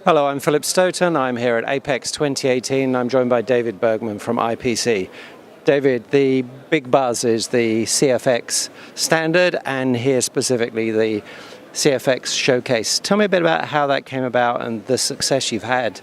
Hello, I'm Philip Stoten. I'm here at Apex 2018. I'm joined by David Bergman from IPC. David, the big buzz is the CFX standard and here specifically the CFX showcase. Tell me a bit about how that came about and the success you've had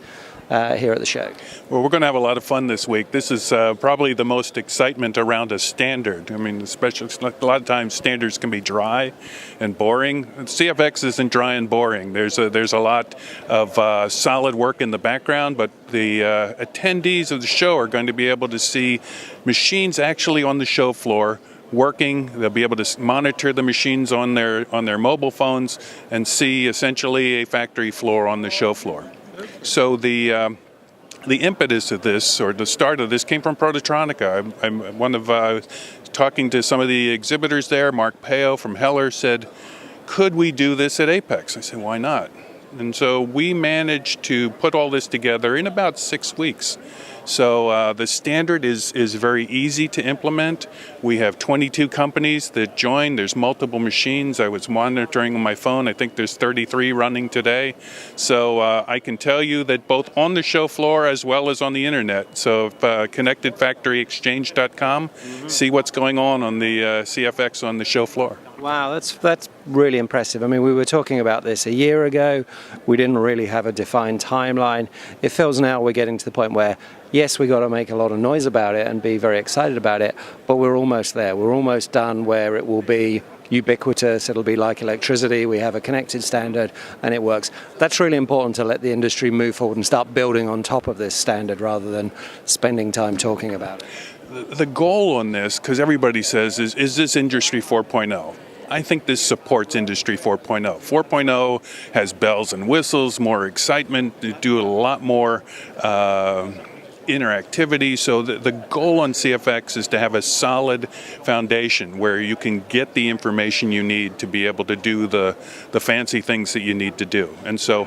here at the show. Well, we're going to have a lot of fun this week. This is probably the most excitement around a standard. I mean, especially a lot of times standards can be dry and boring. CFX isn't dry and boring. There's a lot of solid work in the background, but the attendees of the show are going to be able to see machines actually on the show floor working. They'll be able to monitor the machines on their mobile phones and see essentially a factory floor on the show floor. So the impetus of this, or the start of this, came from Prototronica. I'm one of talking to some of the exhibitors there. Mark Peo from Heller said, "Could we do this at Apex?" I said, "Why not?" And so we managed to put all this together in about 6 weeks. So the standard is very easy to implement. We have 22 companies that join. There's multiple machines. I was monitoring on my phone. I think there's 33 running today. So I can tell you that both on the show floor as well as on the internet. So connectedfactoryexchange.com, see what's going on the CFX on the show floor. Wow, that's really impressive. I mean, we were talking about this a year ago. We didn't really have a defined timeline. It feels now we're getting to the point where, yes, we got to make a lot of noise about it and be very excited about it, but we're almost there. We're almost done where it will be ubiquitous. It'll be like electricity. We have a connected standard and it works. That's really important to let the industry move forward and start building on top of this standard rather than spending time talking about it. The goal on this, because everybody says, is this Industry 4.0? I think this supports Industry 4.0. 4.0 has bells and whistles, more excitement, do a lot more interactivity. So the goal on CFX is to have a solid foundation where you can get the information you need to be able to do the fancy things that you need to do. And so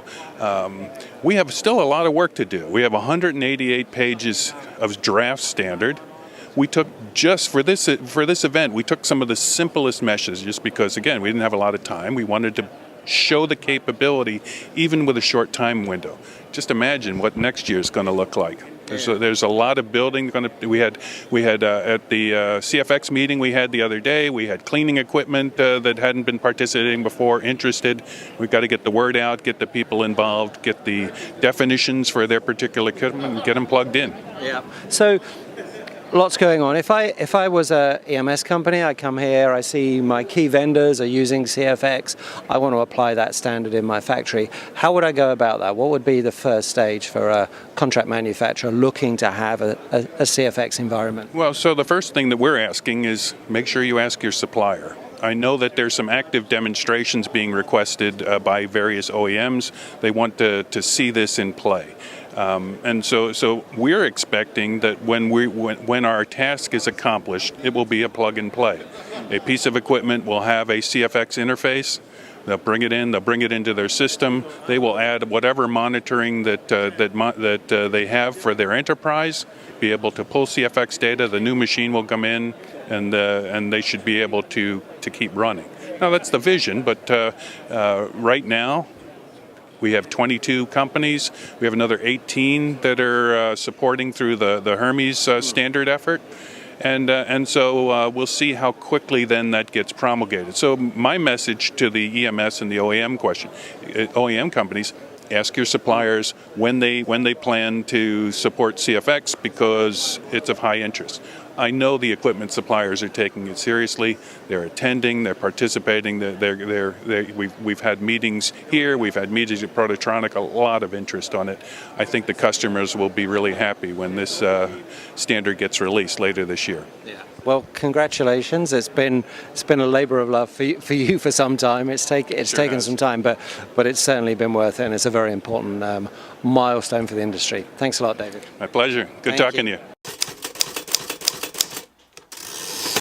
we have still a lot of work to do. We have 188 pages of draft standard. We took, just for this event, we took some of the simplest meshes just because, again, we didn't have a lot of time. We wanted to show the capability even with a short time window. Just imagine what next year is going to look like. There's a lot of building. We had at the CFX meeting we had the other day, we had cleaning equipment that hadn't been participating before, interested. We've got to get the word out, get the people involved, get the definitions for their particular equipment, and get them plugged in. Yeah. So, lots going on. If I was a EMS company, I come here, I see my key vendors are using CFX, I want to apply that standard in my factory. How would I go about that? What would be the first stage for a contract manufacturer looking to have a CFX environment? Well, so the first thing that we're asking is make sure you ask your supplier. I know that there's some active demonstrations being requested by various OEMs. They want to see this in play. And so we're expecting that when our task is accomplished, it will be a plug and play. A piece of equipment will have a CFX interface. They'll bring it in. They'll bring it into their system. They will add whatever monitoring that they have for their enterprise. Be able to pull CFX data. The new machine will come in, and they should be able to keep running. Now that's the vision, but right now, we have 22 companies. We have another 18 that are supporting through the Hermes standard effort. And so we'll see how quickly then that gets promulgated. So my message to the EMS and the OEM companies, ask your suppliers when they plan to support CFX because it's of high interest. I know the equipment suppliers are taking it seriously. They're attending. They're participating. We've had meetings here. We've had meetings at Prototronica. A lot of interest on it. I think the customers will be really happy when this standard gets released later this year. Yeah. Well, congratulations. It's been a labor of love for you for some time. It's taken some time, but it's certainly been worth it, and it's a very important milestone for the industry. Thanks a lot, David. My pleasure. Good talking to you.